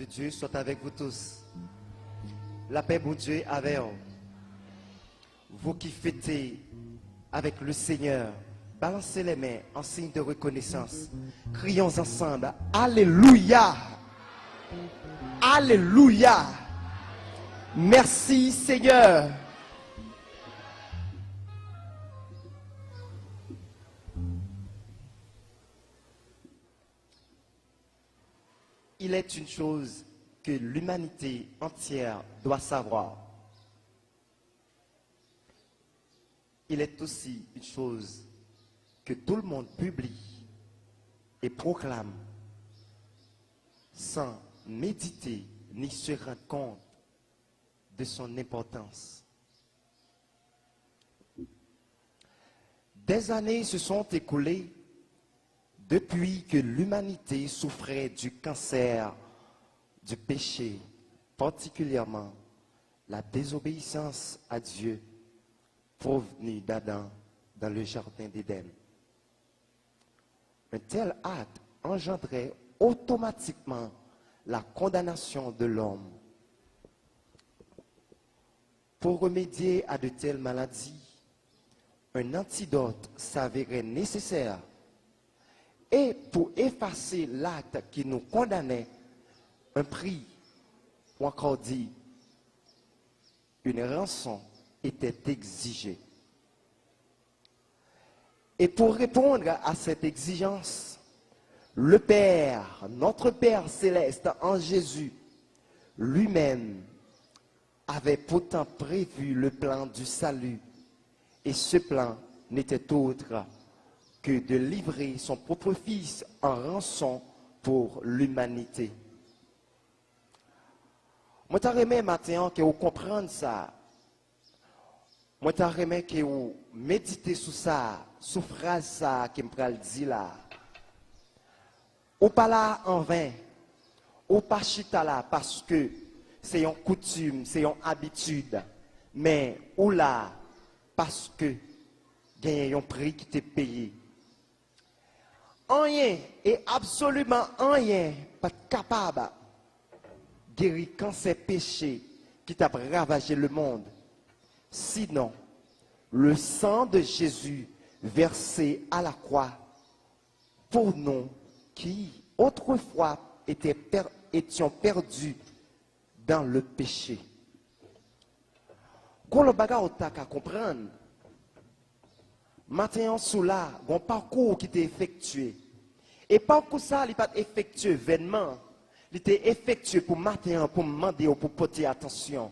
de Dieu soit avec vous tous. La paix de Dieu avec vous. Vous qui fêtez avec le Seigneur, balancez les mains en signe de reconnaissance. Crions ensemble, Alléluia! Alléluia! Merci Seigneur! Il est une chose que l'humanité entière doit savoir. Il est aussi une chose que tout le monde publie et proclame sans méditer ni se rendre compte de son importance. Des années se sont écoulées depuis que l'humanité souffrait du cancer, du péché, particulièrement la désobéissance à Dieu provenue d'Adam dans le jardin d'Éden. Un tel acte engendrait automatiquement la condamnation de l'homme. Pour remédier à de telles maladies, un antidote s'avérait nécessaire. Et pour effacer l'acte qui nous condamnait, un prix, ou encore dit, une rançon était exigée. Et pour répondre à cette exigence, le Père, notre Père céleste en Jésus, lui-même avait pourtant prévu le plan du salut. Et ce plan n'était autre que de livrer son propre Fils en rançon pour l'humanité. Moi, je t'aimerais maintenant que vous compreniez ça. Moi, je t'aimerais que vous méditez sur ça, sur la phrase ça que je vais dire là. Ou pas là en vain, ou pas chita là parce que c'est une coutume, c'est une habitude, mais ou là parce que il y a un prix qui t'est payé. Rien et absolument rien pas capable de guérir cancer péché qui t'a ravagé le monde. Sinon, le sang de Jésus versé à la croix pour nous qui autrefois étions perdus dans le péché. Quand le bagage à comprendre, maintenant, sous là, un parcours qui était effectué. Et parcours ça, il n'est pas effectué vainement. Il était effectué pour maintenant, pour demander, pour porter attention.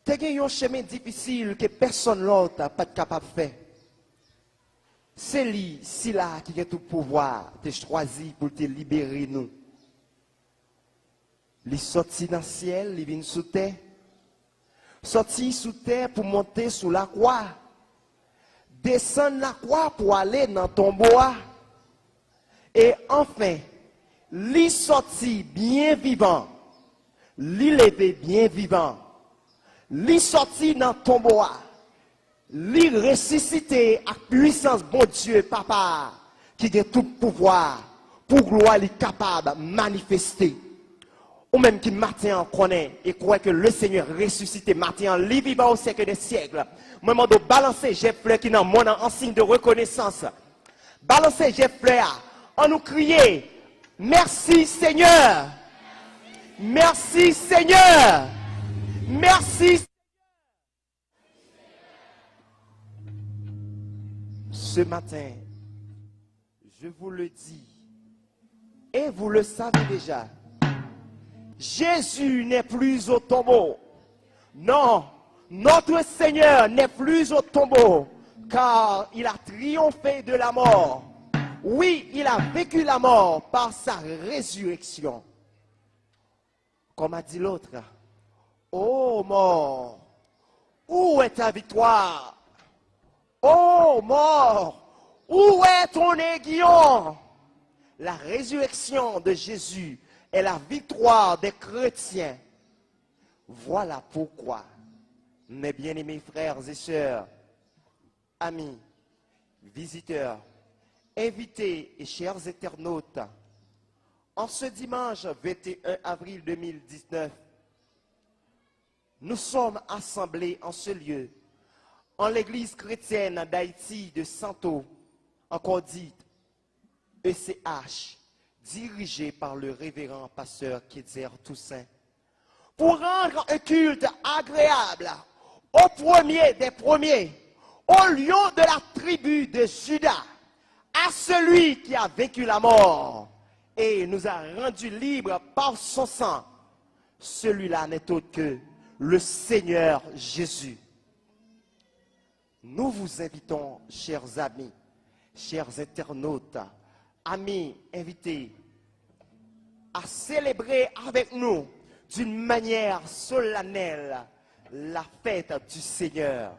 C'est un chemin difficile que personne d'autre n'a pas capable de faire. C'est lui, si là, qui a tout pouvoir, te choisi pour te libérer nous. Il sorti dans le ciel, il vient sous terre. Sorti sous terre pour monter sous la croix. Descendre la croix pour aller dans ton bois. Et enfin, lui sorti bien vivant, lui levé bien vivant, lui sorti dans ton bois, lui ressuscité à puissance bon Dieu, papa, qui a tout pouvoir, pour gloire, il est capable de manifester. Ou même qui matin connaît et croit que le Seigneur ressuscité matin, lui vivant au siècle des siècles. Moment de balancer Jeff Fleur qui n'a mon en signe de reconnaissance. Balancer Jeff Fleur en nous crier merci Seigneur. Merci Seigneur. Merci. Ce matin, je vous le dis et vous le savez déjà. Jésus n'est plus au tombeau. Non, notre Seigneur n'est plus au tombeau, car il a triomphé de la mort. Oui, il a vécu la mort par sa résurrection. Comme a dit l'autre, ô mort, où est ta victoire? Ô mort, où est ton aiguillon? La résurrection de Jésus est la victoire des chrétiens. Voilà pourquoi, mes bien-aimés frères et sœurs, amis, visiteurs, invités et chers internautes, En ce dimanche 21 avril 2019, nous sommes assemblés en ce lieu, en l'église chrétienne d'Haïti de Santo, encore dite ECH, dirigée par le révérend pasteur Kézer Toussaint, pour rendre un culte agréable au premier des premiers, au lion de la tribu de Juda, à celui qui a vaincu la mort et nous a rendus libres par son sang. Celui-là n'est autre que le Seigneur Jésus. Nous vous invitons, chers amis, chers internautes, amis invités, à célébrer avec nous d'une manière solennelle la fête du Seigneur,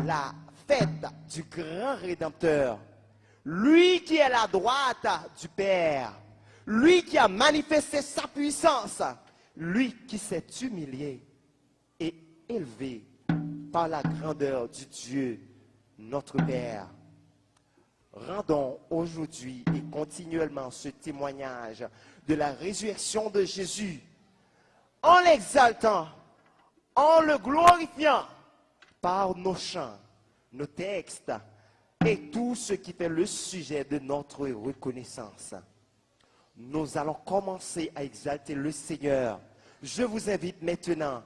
la fête du grand Rédempteur, lui qui est à la droite du Père, lui qui a manifesté sa puissance, lui qui s'est humilié et élevé par la grandeur du Dieu, notre Père. Rendons aujourd'hui et continuellement ce témoignage de la résurrection de Jésus en l'exaltant, en le glorifiant par nos chants, nos textes et tout ce qui fait le sujet de notre reconnaissance. Nous allons commencer à exalter le Seigneur. Je vous invite maintenant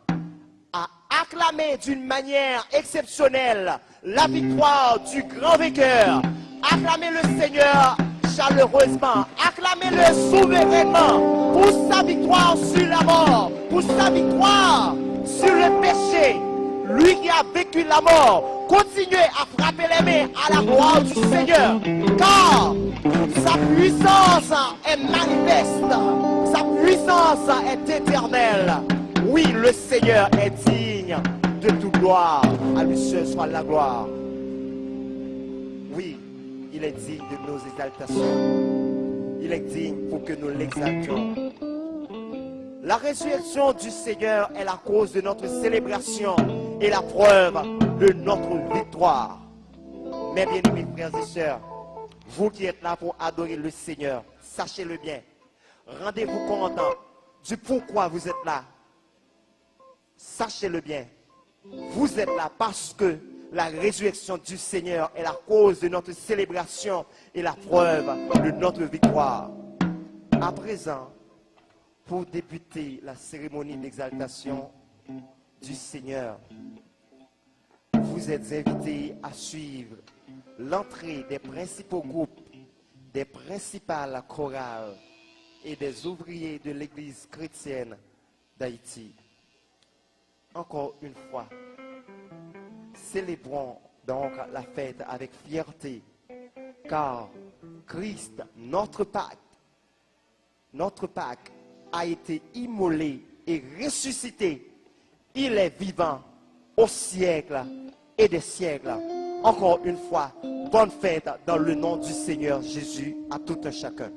à acclamer d'une manière exceptionnelle la victoire du grand vainqueur. Acclamez le Seigneur chaleureusement. Acclamez-le souverainement pour sa victoire sur la mort, pour sa victoire sur le péché. Lui qui a vécu la mort, continuez à frapper les mains à la gloire du Seigneur, car sa puissance est manifeste, sa puissance est éternelle. Oui, le Seigneur est digne de toute gloire, à lui seul soit la gloire. Oui, il est digne de nos exaltations, il est digne pour que nous l'exaltions. La résurrection du Seigneur est la cause de notre célébration et la preuve de notre victoire. Mes bien-aimés frères et sœurs, vous qui êtes là pour adorer le Seigneur, sachez-le bien. Rendez-vous compte du pourquoi vous êtes là. Sachez-le bien. Vous êtes là parce que la résurrection du Seigneur est la cause de notre célébration et la preuve de notre victoire. À présent, pour débuter la cérémonie d'exaltation du Seigneur, vous êtes invités à suivre l'entrée des principaux groupes, des principales chorales et des ouvriers de l'Église chrétienne d'Haïti. Encore une fois, célébrons donc la fête avec fierté, car Christ, notre Pâque, a été immolé et ressuscité. Il est vivant au siècle et des siècles. Encore une fois, bonne fête dans le nom du Seigneur Jésus à tout un chacun.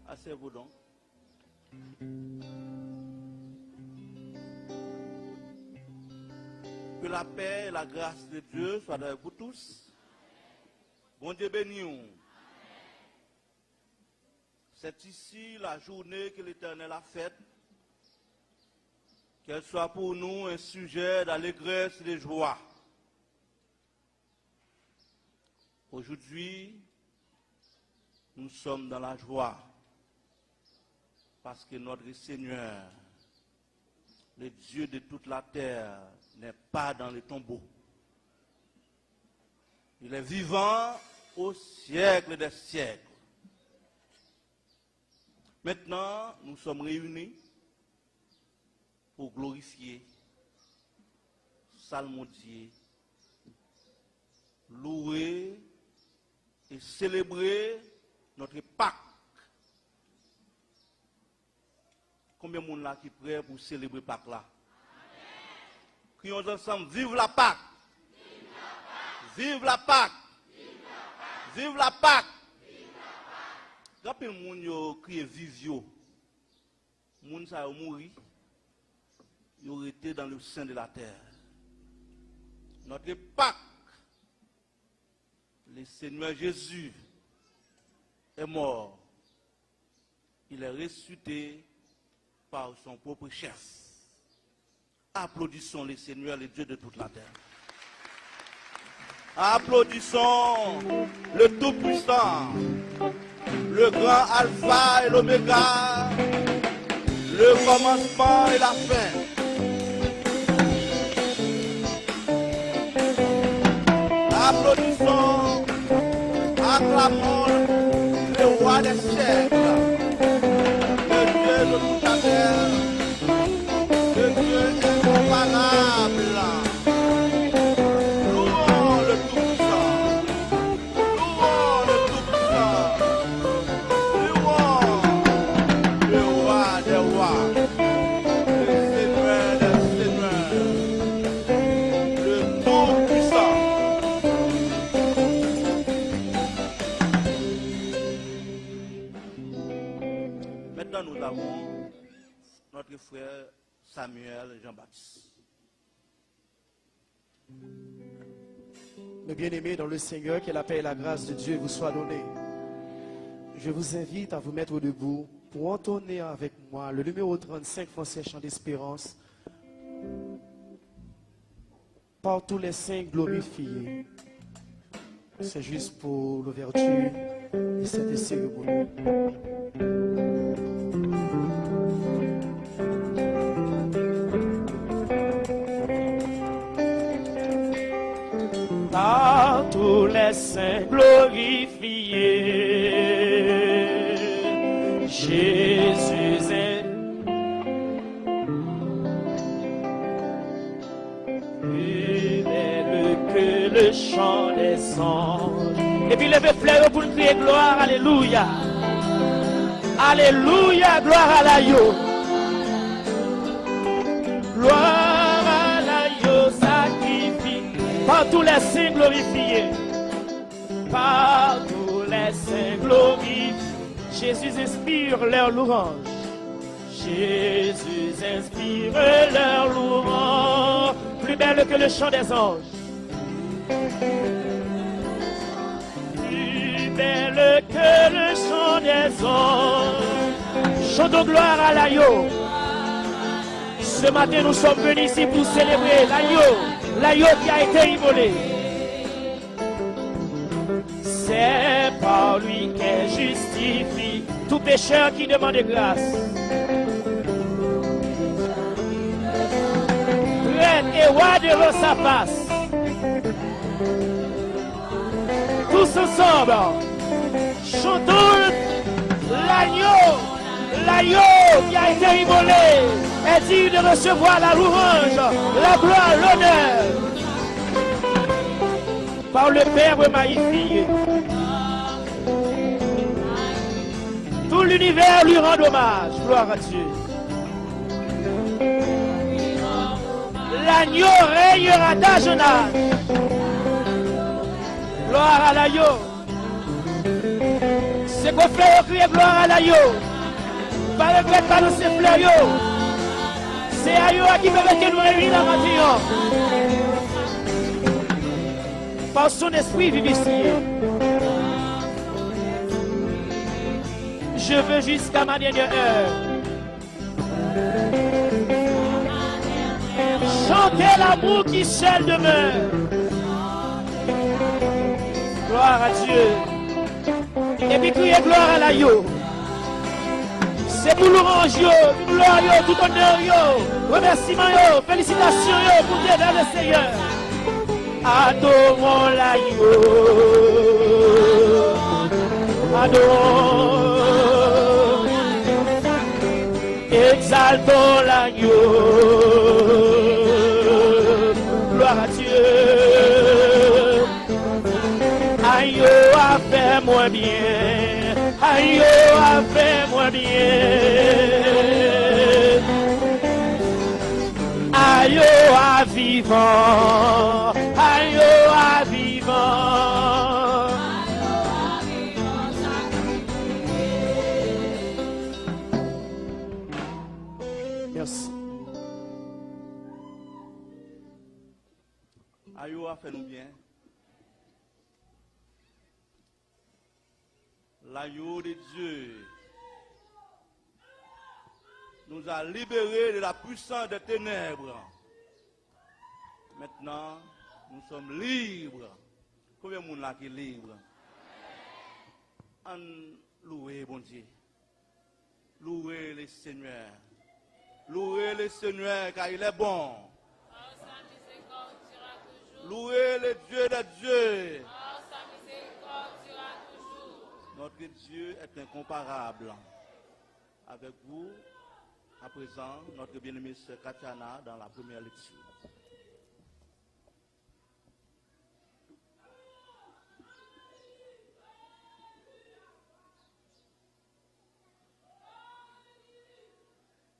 Asseyez-vous donc. Que la paix et la grâce de Dieu soient avec vous tous. Bon Dieu béni. C'est ici la journée que l'Éternel a faite. Qu'elle soit pour nous un sujet d'allégresse et de joie. Aujourd'hui, nous sommes dans la joie parce que notre Seigneur, le Dieu de toute la terre, n'est pas dans les tombeaux. Il est vivant au siècle des siècles. Maintenant, nous sommes réunis pour glorifier, psalmodier, louer et célébrer notre Pâques. Combien de monde là qui est prêt pour célébrer Pâques là? Crions ensemble, vive la Pâques! Vive la Pâques! Vive la Pâques! Rappelez le monde qui crie vive yo. Le monde ça a mouru. Il aurait été dans le sein de la terre. Notre Pâques, le Seigneur Jésus est mort. Il est ressuscité par son propre chef. Applaudissons le Seigneur, le Dieu de toute la terre. Applaudissons le Tout-Puissant, le grand Alpha et l'Oméga, le commencement et la fin. Applaudissons, acclamons le roi des siècles, le Dieu de toute la terre, le Dieu incomparable. Louons le Tout-Puissant, louons le Tout-Puissant, louons le roi des rois, le Seigneur des seigneurs, le Tout-Puissant. Maintenant, nous avons notre frère Samuel Jean-Baptiste. Mes bien-aimés dans le Seigneur, que la paix et la grâce de Dieu vous soient données. Je vous invite à vous mettre debout pour entonner avec moi le numéro 35 français chant d'espérance. Par tous les saints glorifiés. C'est juste pour l'ouverture de cette cérémonie. par tous les saints glorifiés. Jésus est plus belle que le chant des anges. Et puis levez fleurs pour crier gloire, alléluia. Alléluia, gloire à l'agneau. Gloire à l'agneau sacrifié. Par tous les saints glorifiés. Par tous les saints glorifiés. Jésus inspire leur louange. Jésus inspire leur louange. Plus belle que le chant des anges. Plus belle que le chant des anges. Chantons gloire à l'agneau. Ce matin, nous sommes venus ici pour célébrer l'agneau qui a été immolé. C'est par lui qu'est justifie tout pécheur qui demande grâce. Prête et roi devant sa face. Tous ensemble, chantons l'agneau qui a été immolé est digne de recevoir la louange, la gloire, l'honneur. Par le Père magnifié. Tout l'univers lui rend hommage. Gloire à Dieu. L'agneau régnera d'âge en âge. Gloire à l'agneau. C'est qu'on fait crier gloire à l'agneau. Pas le gré, pas de ses fleurs. C'est l'agneau qui peut mettre nous réunir dans la matin. Par son esprit vivifié. Je veux jusqu'à ma dernière heure chanter l'amour qui seul demeure. Gloire à Dieu. Et puis crier gloire à l'agneau. C'est pour l'orange, gloire, tout honneur, remerciement, félicitations pour Dieu vers le Seigneur. Adorons l'agneau. Adorons. Exaltons l'agneau. Gloire à Dieu. Agneau a fait moins bien. Agneau a fait moins bien. Agneau a vivant. Agneau a vivant. Merci. Agneau a fait nous bien. L'agneau de Dieu nous a libérés de la puissance des ténèbres. Maintenant, nous sommes libres. Combien de monde là qui est libre? En louer, bon Dieu. Louer le Seigneur. Louer le Seigneur car il est bon. Louer le Dieu des dieux. Notre Dieu est incomparable. Avec vous, à présent, notre bien-aimée sœur Katiana dans la première lecture.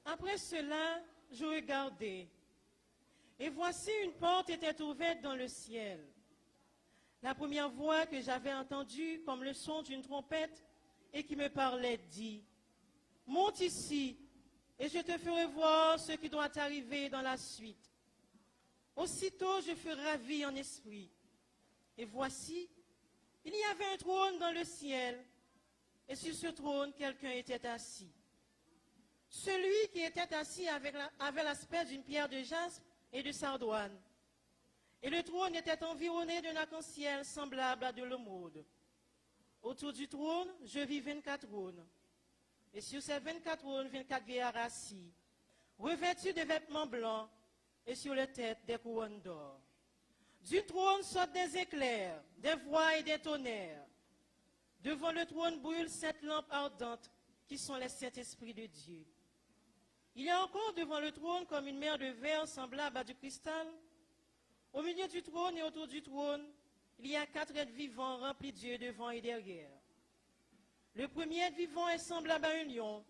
Après cela, je regardai, et voici une porte était ouverte dans le ciel. La première voix que j'avais entendue comme le son d'une trompette et qui me parlait dit, « Monte ici, et je te ferai voir ce qui doit arriver dans la suite. » Aussitôt je fus ravi en esprit. Et voici, il y avait un trône dans le ciel, et sur ce trône quelqu'un était assis. Celui qui était assis avait l'aspect d'une pierre de jaspe et de sardoine. Et le trône était environné d'un arc-en-ciel semblable à de l'émeraude. Autour du trône, je vis 24 trônes. Et sur ces 24 trônes, 24 vieillards assis, revêtus de vêtements blancs, et sur les têtes des couronnes d'or. Du trône sortent des éclairs, des voix et des tonnerres. Devant le trône brûlent 7 lampes ardentes qui sont les 7 esprits de Dieu. Il y a encore devant le trône comme une mer de verre semblable à du cristal. Au milieu du trône et autour du trône, il y a 4 êtres vivants remplis de Dieu devant et derrière. Le premier être vivant est semblable à un lion.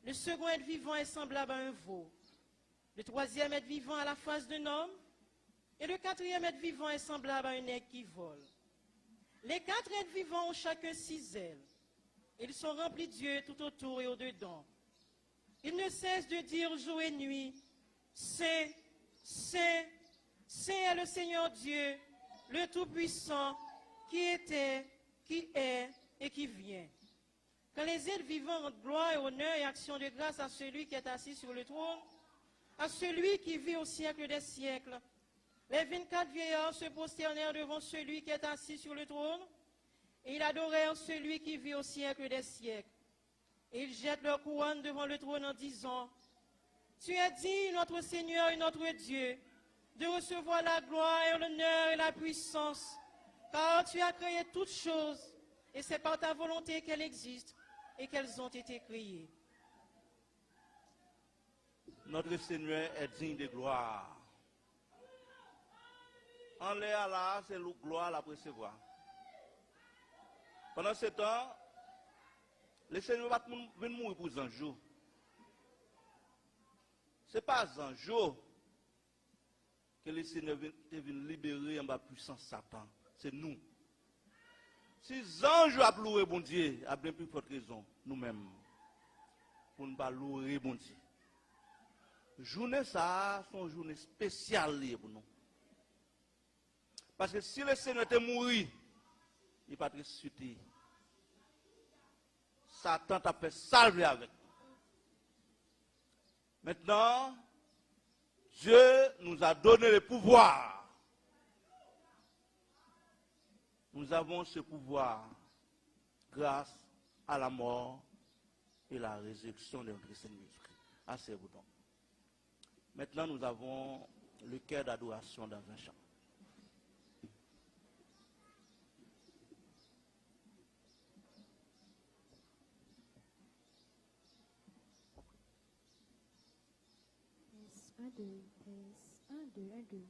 Le second être vivant est semblable à un veau. Le troisième être vivant à la face d'un homme. Et le quatrième être vivant est semblable à un aigle qui vole. Les 4 êtres vivants ont chacun 6 ailes. Ils sont remplis de Dieu tout autour et au-dedans. Ils ne cessent de dire jour et nuit, Saint, Saint, Saint est le Seigneur Dieu, le Tout-Puissant, qui était, qui est et qui vient. Quand les êtres vivants rendent gloire et honneur et action de grâce à celui qui est assis sur le trône, à celui qui vit au siècle des siècles, les 24 vieillards se prosternèrent devant celui qui est assis sur le trône, et ils adorèrent celui qui vit au siècle des siècles. Et ils jettent leur couronne devant le trône en disant, Tu es digne, notre Seigneur et notre Dieu, de recevoir la gloire et l'honneur et la puissance, car tu as créé toutes choses, et c'est par ta volonté qu'elles existent et qu'elles ont été créées. Notre Seigneur est digne de gloire. En l'air là, c'est la gloire à recevoir. Pendant ce temps, le Seigneur va venir mourir pour Zanjo. Ce n'est pas Zanjo que le Seigneur vient libérer en bas puissance Satan. C'est nous. Si Zanjo a loué bon Dieu, a bien plus forte raison, nous-mêmes, pour ne pas louer bon Dieu. Journée ça, c'est une journée spéciale pour nous. Parce que si le Seigneur était mort, il n'est pas ressuscité. Satan t'a fait salver avec nous. Maintenant, Dieu nous a donné le pouvoir. Nous avons ce pouvoir grâce à la mort et la résurrection de notre Seigneur Jésus-Christ. Asseyez-vous donc. Maintenant, nous avons le cœur d'adoration dans un chant. Un, deux, un, deux, un, deux.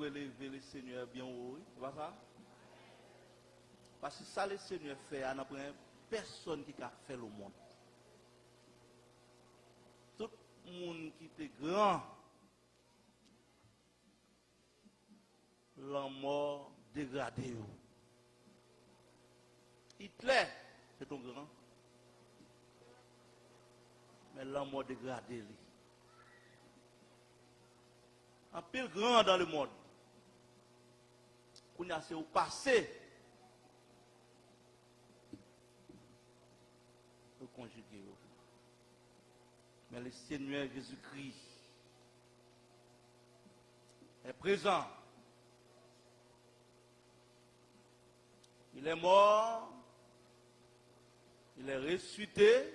Élever le Seigneur bien haut, tu vois ça? Parce que ça le Seigneur fait, il n'y a personne qui a fait le monde. Tout le monde qui était grand, la mort dégradé. Hitler, c'est ton grand. Mais la mort dégradé. un pile grand dans le monde. Qu'on a c'est au passé. Au conjuguer. Mais le Seigneur Jésus-Christ est présent. Il est mort. Il est ressuscité.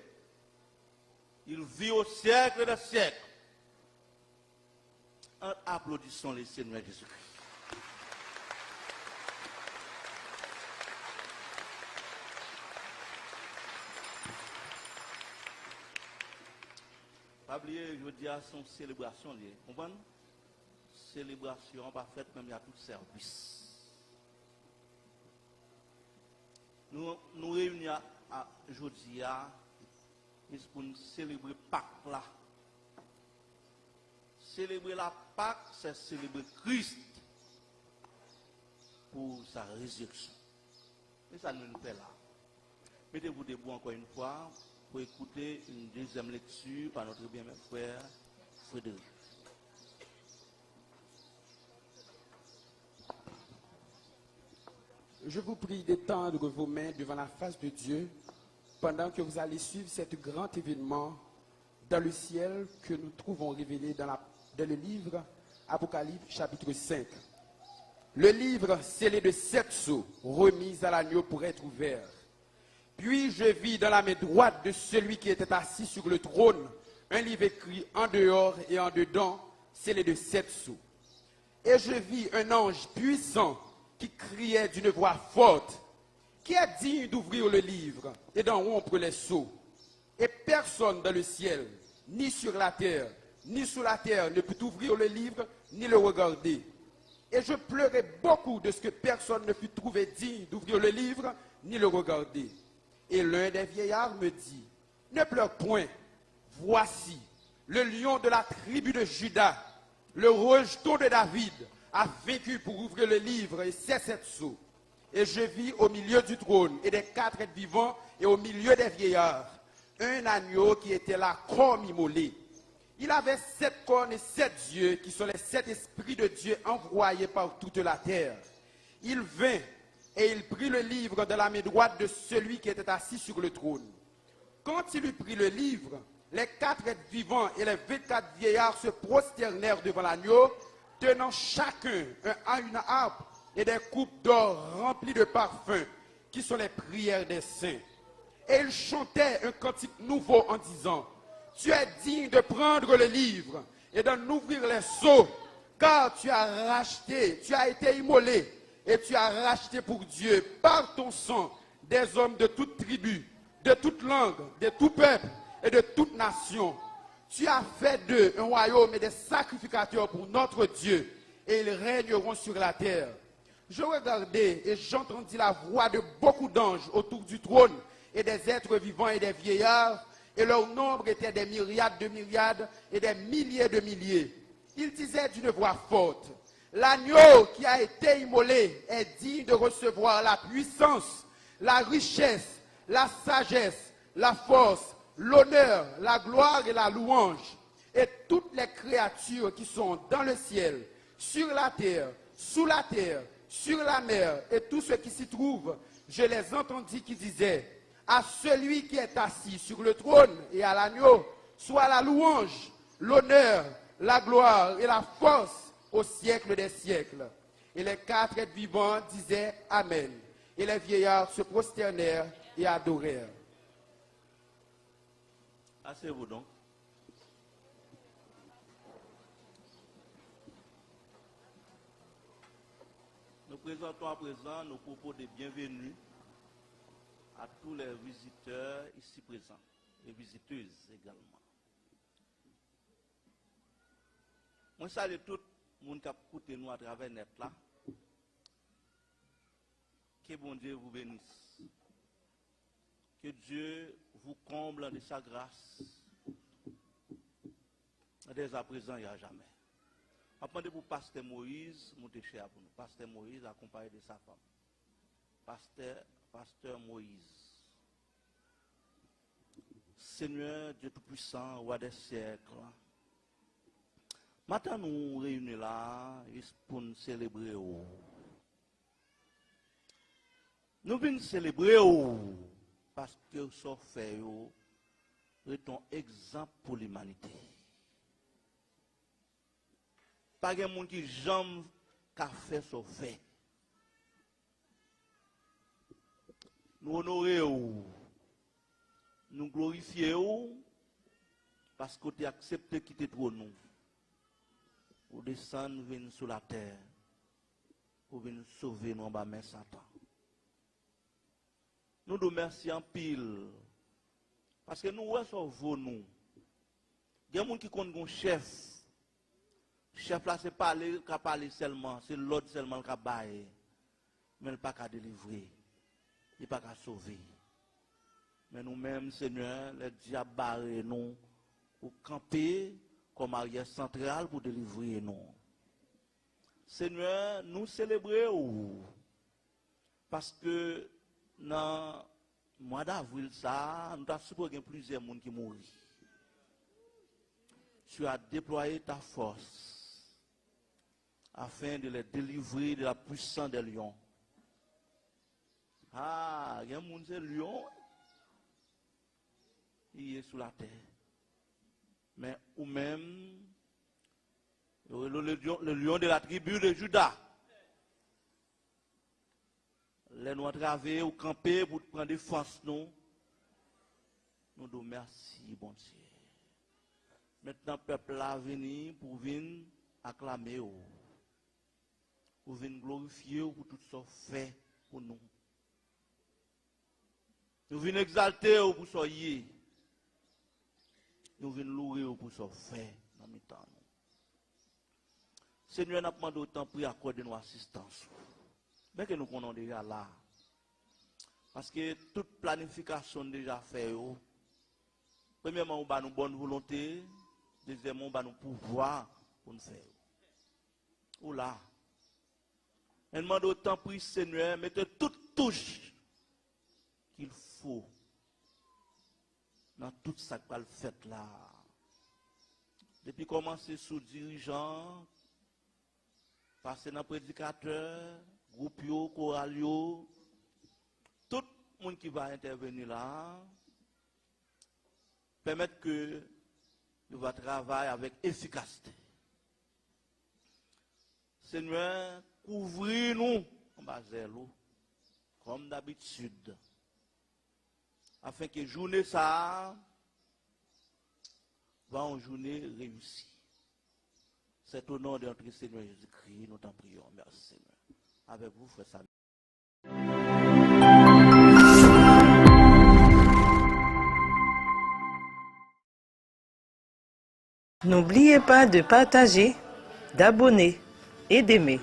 Il vit au siècle des siècles. Applaudissons le Seigneur Jésus-Christ. Pas oublier, je dis à son célébration, vous comprenez? Célébration pas faite même à tout service. Nous réunissons aujourd'hui pour nous célébrer Pâques là. Célébrer la Pâques, c'est célébrer Christ pour sa résurrection. Et ça nous fait là. Mettez-vous debout encore une fois pour écouter une deuxième lecture par notre bien-aimé frère Frédéric. Je vous prie d'étendre vos mains devant la face de Dieu pendant que vous allez suivre cet grand événement dans le ciel que nous trouvons révélé dans le livre Apocalypse chapitre 5. Le livre scellé de 7 sceaux remis à l'agneau pour être ouvert. Puis je vis dans la main droite de celui qui était assis sur le trône un livre écrit en dehors et en dedans, scellé de 7 sceaux. Et je vis un ange puissant qui criait d'une voix forte, qui est digne d'ouvrir le livre et d'en rompre les sceaux. Et personne dans le ciel, ni sur la terre, ni sous la terre ne peut ouvrir le livre, ni le regarder. Et je pleurais beaucoup de ce que personne ne fut trouvé digne d'ouvrir le livre, ni le regarder. Et l'un des vieillards me dit, ne pleure point, voici, le lion de la tribu de Juda, le rejeton de David, a vaincu pour ouvrir le livre et ses 7 sceaux. Et je vis au milieu du trône et des 4 êtres vivants et au milieu des vieillards, un agneau qui était là comme immolé. Il avait 7 cornes et 7 yeux qui sont les 7 esprits de Dieu envoyés par toute la terre. Il vint et il prit le livre de la main droite de celui qui était assis sur le trône. Quand il eut pris le livre, les 4 êtres vivants et les 24 vieillards se prosternèrent devant l'agneau, tenant chacun une harpe et des coupes d'or remplies de parfums, qui sont les prières des saints. Et ils chantaient un cantique nouveau en disant, tu es digne de prendre le livre et d'en ouvrir les sceaux, car tu as racheté, tu as été immolé, et tu as racheté pour Dieu, par ton sang, des hommes de toute tribu, de toute langue, de tout peuple et de toute nation. Tu as fait d'eux un royaume et des sacrificateurs pour notre Dieu, et ils régneront sur la terre. Je regardai et j'entendis la voix de beaucoup d'anges autour du trône, et des êtres vivants et des vieillards, et leur nombre était des myriades de myriades et des milliers de milliers. Ils disaient d'une voix forte, l'agneau qui a été immolé est digne de recevoir la puissance, la richesse, la sagesse, la force, l'honneur, la gloire et la louange. Et toutes les créatures qui sont dans le ciel, sur la terre, sous la terre, sur la mer et tout ce qui s'y trouve, je les entendis qui disaient, à celui qui est assis sur le trône et à l'agneau, soit la louange, l'honneur, la gloire et la force au siècle des siècles. Et les 4 êtres vivants disaient Amen. Et les vieillards se prosternèrent et adorèrent. Asseyez-vous donc. Nous présentons à présent nos propos de bienvenue à tous les visiteurs ici présents, et visiteuses également. Moi, salue tout le monde qui a écouté nous à travers net là. Que bon Dieu vous bénisse. Que Dieu vous comble de sa grâce. Dès à présent et à jamais. Appendez pour Pasteur Moïse, montez cher pour nous. Pasteur Moïse accompagné de sa femme. Pasteur Moïse. Seigneur Dieu Tout-Puissant, roi des siècles, Maintenant, nous réunis là pour nous célébrer. Nous venons célébrer parce que ça fait est un exemple pour l'humanité. Pas de monde qui jamais a fait ce fait. Nous honorons, nous glorifions parce que tu as accepté de quitter trop nous. Pour descendre, venir sur la terre, pour venir sauver nous en bas de Satan. Nous nous remercions en pile. Parce que nous recevons nous. Il y a des gens qui comptent un chef. Le chef là, c'est pas lui qui parle seulement, c'est l'autre seulement qui baille. Mais il n'est pas qu'à délivrer. Il n'est pas qu'à sauver. Mais nous-mêmes, Seigneur, les diables barrent nous pour camper comme arrière centrale pour délivrer nous. Seigneur, nous célébrons parce que dans le mois d'avril, nous avons supposé plusieurs personnes qui mourent. Tu as déployé ta force afin de les délivrer de la puissance des lions. Ah, il y a des gens qui sont lions. Il est sous la terre. Mais ou même le lion de la tribu de Judas. Les noirs través ou camper pour prendre défense nous. Nous disons merci, bon Dieu. Maintenant, le peuple a venu pour venir acclamer, pour venir glorifier pour tout ce fait pour nous. Nous venons exalter pour ce yé. Nous venons louer pour ce fait dans le temps. Seigneur, nous demandons autant pour accorder nos assistance. Mais que nous connaissons déjà là. Parce que toute planification déjà faite. Premièrement, on a une bonne volonté. Deuxièmement, on a un pouvoir pour nous faire. Ou là. Nous demandons autant pour Seigneur, mettez toute touche qu'il faut dans tout ça qu'on fait là. Depuis commencer sous dirigeant, passer dans prédicateur, groupe, choral, tout le monde qui va intervenir là, permettre que nous va travailler avec efficacité. Seigneur, couvrez-nous en bas de l'eau, comme d'habitude, afin que journée ça va en journée réussie. C'est au nom de notre Seigneur Jésus-Christ, nous t'en prions. Merci Seigneur. Avec vous, frère Samuel. N'oubliez pas de partager, d'abonner et d'aimer.